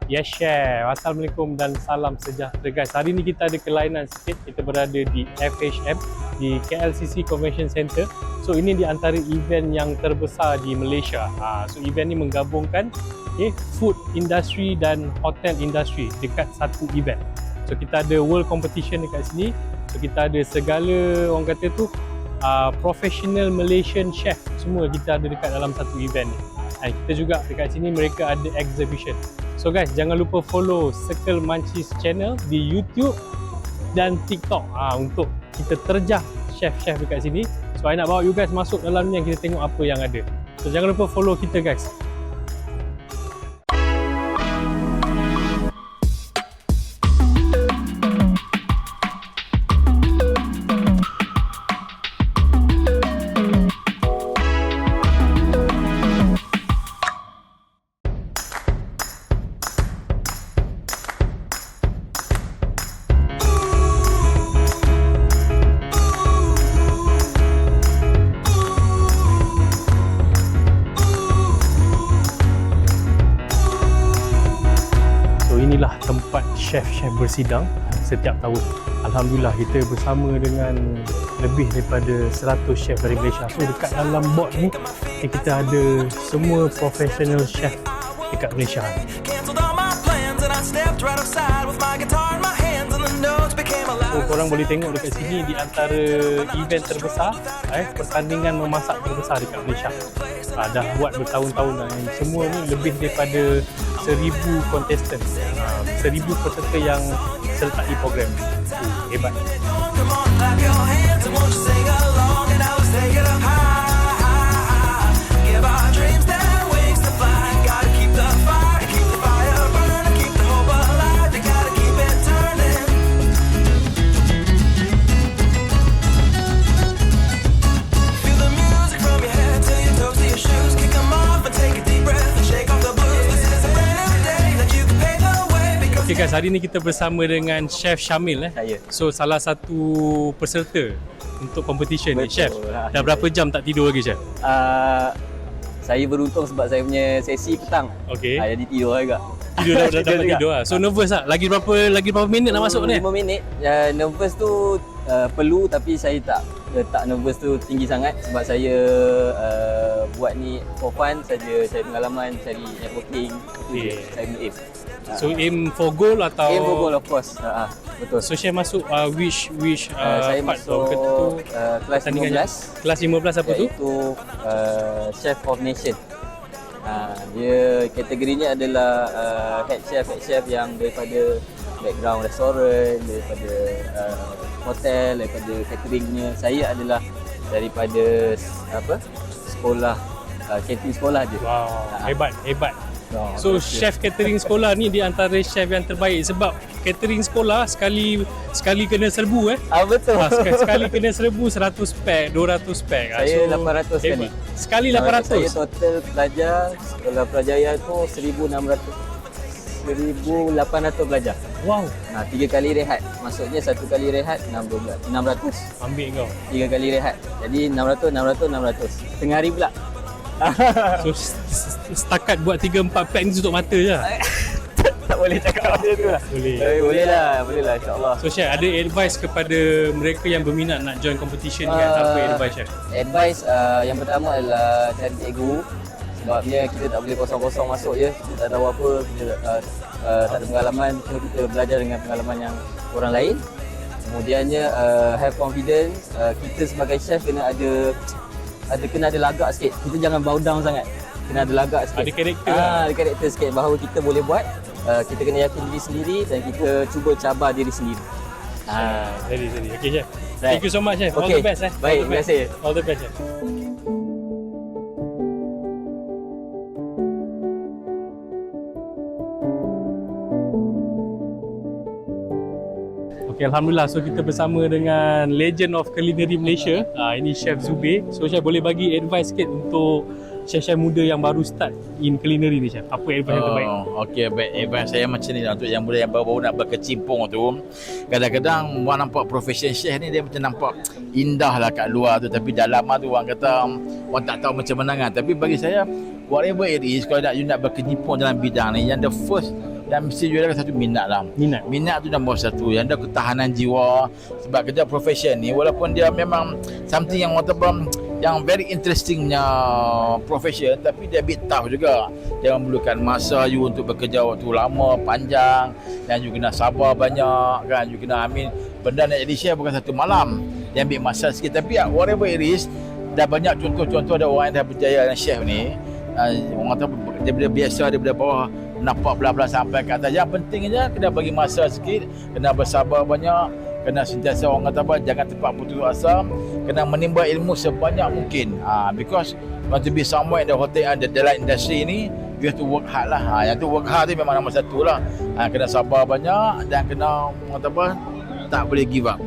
Yes, Chef. Assalamualaikum dan salam sejahtera guys. Hari ni kita ada kelainan sikit. Kita berada di FHM di KLCC Convention Center. So ini di antara event yang terbesar di Malaysia. So event ni menggabungkan food industry dan hotel industry dekat satu event. So kita ada world competition dekat sini. So kita ada segala orang kata tu professional Malaysian chef semua kita ada dekat dalam satu event ni. Dan kita juga dekat sini mereka ada exhibition. So guys, jangan lupa follow Circle Munchies channel di YouTube dan TikTok untuk kita terjah chef-chef dekat sini. So I nak bawa you guys masuk dalam ni, kita tengok apa yang ada. So jangan lupa follow kita guys. Inilah tempat chef-chef bersidang setiap tahun. Alhamdulillah kita bersama dengan lebih daripada 100 chef dari Malaysia. So dekat dalam board ni kita ada semua professional chef dekat Malaysia. So korang boleh tengok dekat sini di antara event terbesar, pertandingan memasak terbesar dekat Malaysia. Dah buat bertahun-tahun dan semua ni lebih daripada 1,000 kontestan, 1,000 peserta yang sertai program. Hebat. Okay guys, hari ni kita bersama dengan Chef Syamil. Saya. So salah satu peserta untuk competition ni. Chef, dah berapa jam tak tidur lagi Chef? Saya beruntung sebab saya punya sesi petang. Okay. Jadi tidur juga. Tidur dah dapat tidur lah. So nervous tak? Lagi berapa minit nak masuk ni? 5 minit. Nervous tu perlu, tapi saya tak letak nervous tu tinggi sangat sebab saya buat ni for fun saja, cari pengalaman, cari networking. Okay. Saya aim. So aim for goal atau? Aim for goal of course. Betul. So Chef masuk which saya part masuk kelas 15. Kelas 15 apa tu? Iaitu Chef of Nation. Dia kategorinya adalah head chef yang daripada background restoran, daripada hotel, daripada cateringnya. Saya adalah daripada sekolah, catering sekolah je. Wow, hebat. So chef catering sekolah ni di antara chef yang terbaik sebab catering sekolah sekali kena serbu betul. Sekali kena serbu 100 pack, 200 pack. Saya 800 sekali. Sekali 800. Saya total pelajar sekolah Prajaya tu 1,800 pelajar. Wow. 3 kali rehat. Maksudnya 1 kali rehat 600. Ambil kau. 3 kali rehat. Jadi 600. Tengah hari pula. So setakat buat 3-4 pack ni tutup mata je. Tak boleh cakap macam tu lah. Boleh lah insyaAllah. So Chef, ada advice kepada mereka yang berminat nak join competition ni kan? Apa advice Chef? Advice yang pertama adalah cari cikgu. Sebabnya kita tak boleh kosong-kosong masuk je. Kita tak tahu apa, kita tak ada pengalaman. Cuma kita belajar dengan pengalaman yang orang lain. Kemudiannya have confidence. Kita sebagai chef kena ada lagak sikit. Kita jangan bow down sangat. Kena ada lagak sikit. Ada karakter. Ada karakter sikit bahawa kita boleh buat. Kita kena yakin diri sendiri dan kita cuba cabar diri sendiri. Jadi. Okay Chef. Right. Thank you so much Chef. All Okay. the best Baik, terima kasih. All the best Chef. Okay, Alhamdulillah. So kita bersama dengan legend of culinary Malaysia. Ini Chef Zubir. So Chef boleh bagi advice sikit untuk chef-chef muda yang baru start in culinary ni Chef. Apa advice yang terbaik? Okey, baik. Advice saya macam ni lah, untuk yang muda yang baru-baru nak berkecimpung tu. Kadang-kadang orang nampak profession chef ni dia macam nampak indah lah kat luar tu, tapi dalam tu orang kata orang tak tahu macam mana kan. Tapi bagi saya, whatever it is, kalau you nak berkecimpung dalam bidang ni, yang the first Dan mesti juga ada satu minat lah. Minat tu nombor satu. Yang ada ketahanan jiwa. Sebab kerja profession ni walaupun dia memang something yang yang very interestingnya profession, tapi dia bit tough juga. Dia memerlukan masa you untuk bekerja waktu lama, panjang, dan you kena sabar banyak kan. You kena benda nak jadi chef bukan satu malam. Dia ambil masa sikit, tapi whatever it is, dah banyak contoh-contoh ada orang yang dah berjaya dengan chef ni. Orang kata daripada biasa, daripada bawah nampak belah-belah sampai ke atas. Yang penting je kena bagi masa sikit, kena bersabar banyak, kena sentiasa orang kata apa, jangan tepat putus asa, kena menimba ilmu sebanyak mungkin. Because want to be somewhere in the hotel and the dalam industri ni, you have to work hard lah. Yang tu work hard tu memang nombor satu lah. Kena sabar banyak dan kena orang kata apa, tak boleh give up,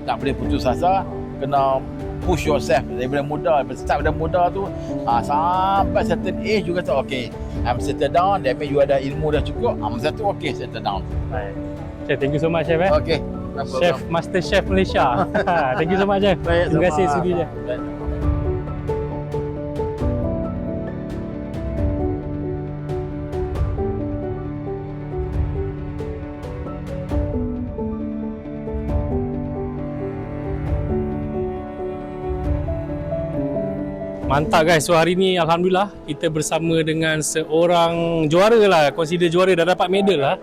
tak boleh putus asa, kena push yourself daripada muda, start daripada muda tu sampai certain age you kata okay, I'm settle down, that means you ada ilmu dah cukup, masa tu okay, settle down. Baik. Chef, thank you so much Chef. Okay. Chef, Master Chef Malaysia. Thank you so much Chef. Terima kasih sudi je. Mantap guys, so hari ni Alhamdulillah kita bersama dengan seorang juara lah, consider juara, dah dapat medal lah.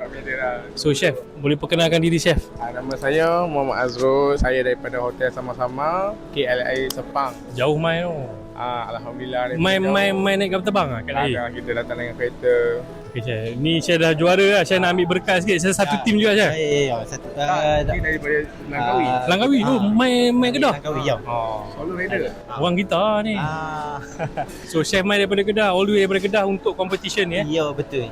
So Chef, boleh perkenalkan diri Chef? Nama saya Muhammad Azrul, saya daripada Hotel Sama-Sama, KLIA Sepang. Jauh main tu. Alhamdulillah. Main naik kapal terbang lah kat LIA? Kita datang dengan kereta. Okay Chef, ni Chef dah juara lah, Chef nak ambil berkat sikit. Saya satu tim juga Chef. Satu. Ini daripada Langkawi. Langkawi tu, main Kedah? Langkawi, ya. Solo rider. Orang kita ni. So Chef main daripada Kedah, all the way daripada Kedah untuk competition ni Ya, betul.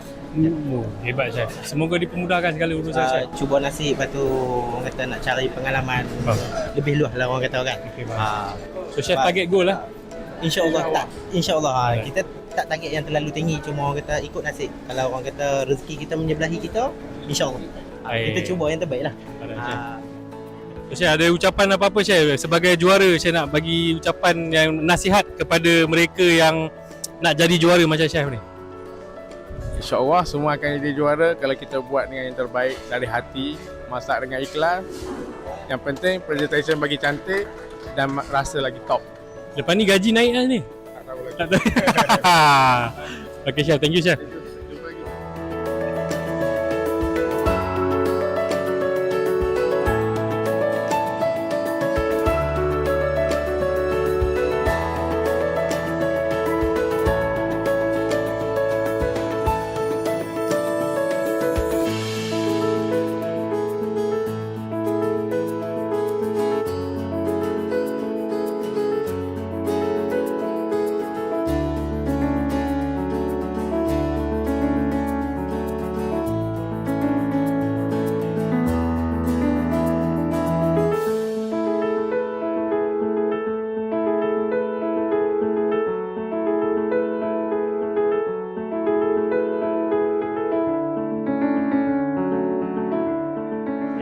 Hebat Chef. Semoga dipermudahkan segala urusan Chef. Cuba nasib, lepas tu orang kata nak cari pengalaman lebih luas lah orang kata kan. Okay, so Chef target goal lah? InsyaAllah kita tak target yang terlalu tinggi, cuma orang kata ikut nasib. Kalau orang kata rezeki kita menyebelahi kita, insyaAllah kita cuba yang terbaik lah. So Chef, ada ucapan apa-apa Chef? Sebagai juara, Chef nak bagi ucapan yang nasihat kepada mereka yang nak jadi juara macam Chef ni. InsyaAllah semua akan jadi juara kalau kita buat dengan yang terbaik dari hati, masak dengan ikhlas. Yang penting presentation bagi cantik dan rasa lagi top. Lepas ni gaji naik lah ni? Tak tahu lagi. Okay Chef, thank you Chef. Jumpa lagi.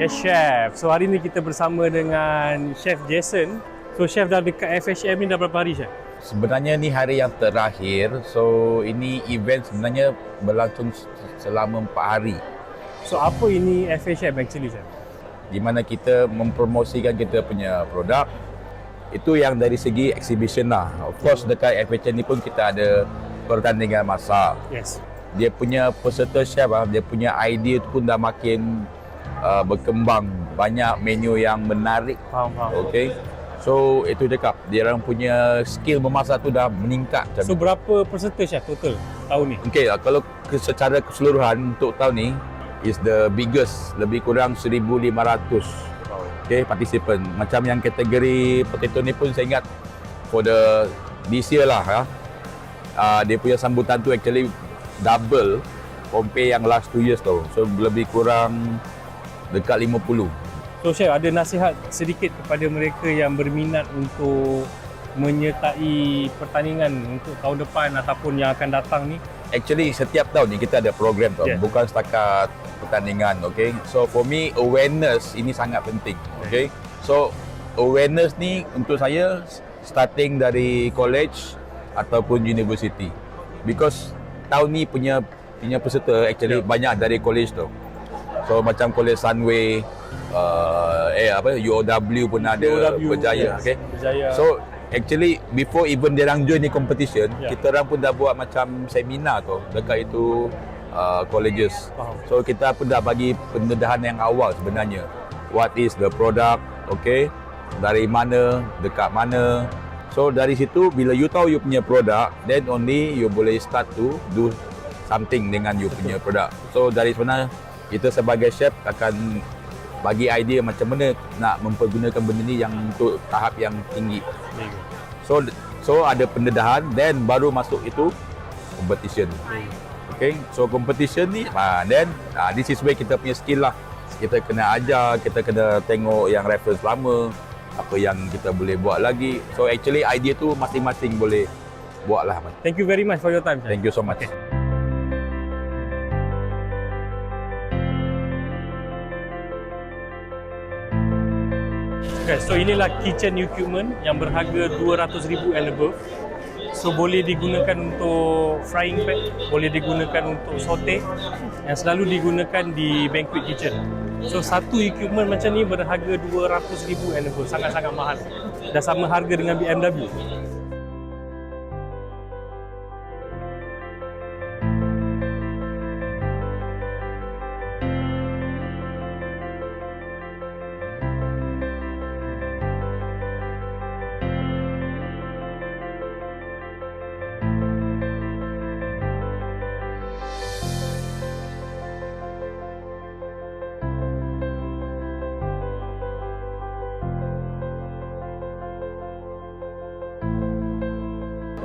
Yes Chef, so hari ni kita bersama dengan Chef Jason. So Chef dah dekat FHM ni dah berapa hari Chef? Sebenarnya ni hari yang terakhir. So ini event sebenarnya berlangsung selama 4 hari. So apa ini FHM actually Chef? Di mana kita mempromosikan kita punya produk. Itu yang dari segi exhibition lah. Of course dekat FHM ni pun kita ada pertandingan masak. Yes. Dia punya peserta chef dia punya idea tu pun dah makin berkembang, banyak menu yang menarik. Faham. Okay. So itu cakap, dia orang punya skill memasak tu dah meningkat. So berapa peserta Chef total tahun ni? Okay, kalau secara keseluruhan untuk tahun ni is the biggest, lebih kurang 1,500 okay, participant. Macam yang kategori potato ni pun saya ingat for the this year lah dia punya sambutan tu actually double compare yang last 2 years tu. So lebih kurang dekat 50. So Chef, ada nasihat sedikit kepada mereka yang berminat untuk menyertai pertandingan untuk tahun depan ataupun yang akan datang ni? Actually setiap tahun ni kita ada program tau, bukan setakat pertandingan, okay? So for me awareness ini sangat penting, okay? So awareness ni untuk saya starting dari college ataupun university. Because tahun ni punya punya peserta actually banyak dari college tu. So macam college Sunway, UOW pun ada, UOW, Berjaya, okay. Berjaya. So actually before even dia orang join ni competition, kita orang pun dah buat macam seminar tu dekat itu colleges. Faham. So kita pun dah bagi pendedahan yang awal sebenarnya. What is the product, okay? Dari mana, dekat mana. So dari situ bila you tahu you punya produk, then only you boleh start to do something dengan you punya produk. So dari sana kita sebagai chef akan bagi idea macam mana nak mempergunakan benda ni yang untuk tahap yang tinggi. So ada pendedahan, then baru masuk itu competition. Okay, so competition ni, then this is where kita punya skill lah. Kita kena ajar, kita kena tengok yang reference lama, apa yang kita boleh buat lagi. So actually idea tu masing-masing boleh buat lah. Thank you very much for your time. Thank you so much. Okay. Okay, so inilah kitchen equipment yang berharga 200,000 and above. So boleh digunakan untuk frying pan, boleh digunakan untuk saute, yang selalu digunakan di banquet kitchen. So satu equipment macam ni berharga 200,000 and above, sangat-sangat mahal. Dah sama harga dengan BMW.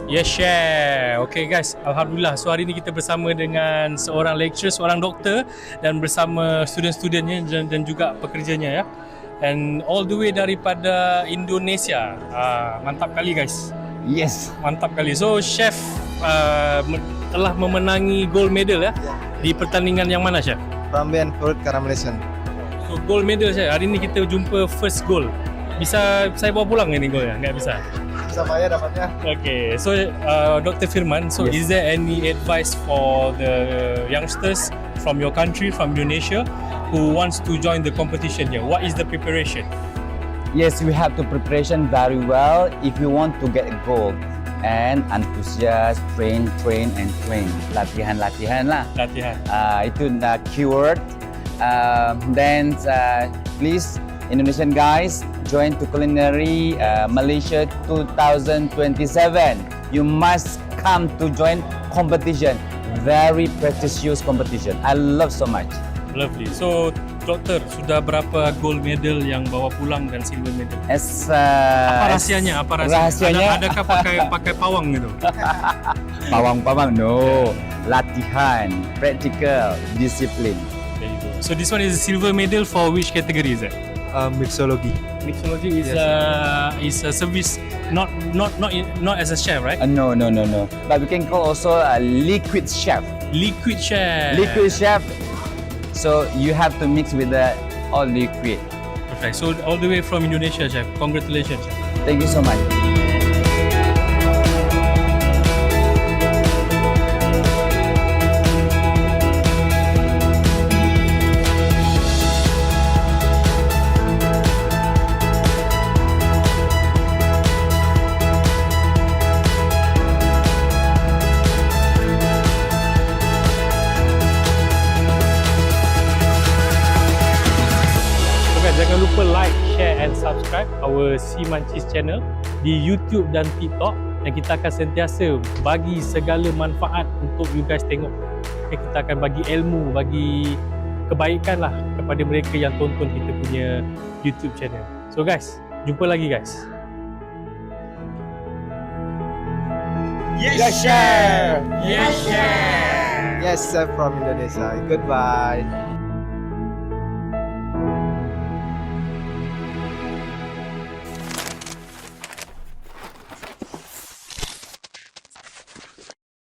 Yes, share. Okay guys, Alhamdulillah. So hari ni kita bersama dengan seorang lecturer, seorang doktor dan bersama student-studentnya dan juga pekerjanya ya. And all the way daripada Indonesia. Mantap kali guys. Yes. Mantap kali. So chef telah memenangi gold medal ya di pertandingan yang mana chef? Rambian Fruit Caramelization. So gold medal chef. Hari ni kita jumpa first goal. Bisa saya bawa pulang ini goal ya? Enggak bisa. Sama ya dapatnya. Okay, so Dr. Firman, so Yes. is there any advice for the youngsters from your country, from Indonesia, who wants to join the competition here? What is the preparation? Yes, we have to preparation very well if you want to get gold. And enthusiast, train, and train. Latihan lah. Latihan. Itu the keyword. Then please, Indonesian guys, join to Culinary Malaysia 2027. You must come to join competition. Very prestigious competition. I love so much. Lovely. So, doktor, sudah berapa gold medal yang bawa pulang dan silver medal? Apa rahsianya? Apa rahsianya? Adakah pakai pawang gitu? Pawang, no. Latihan, practical, discipline. There you go. So this one is a silver medal for which category is it? Mixology. Mixology is a service, not as a chef, right? No. But we can call also a liquid chef. Liquid chef. Liquid chef. So you have to mix with the all liquid. Perfect. So all the way from Indonesia, chef. Congratulations, chef. Thank you so much. Jangan lupa like, share and subscribe our Si Mancis channel di YouTube dan TikTok, dan kita akan sentiasa bagi segala manfaat untuk you guys tengok. Okay, kita akan bagi ilmu, bagi kebaikan lah kepada mereka yang tonton kita punya YouTube channel. So guys, jumpa lagi guys. Yes, chef. Yes, chef from Indonesia. Goodbye.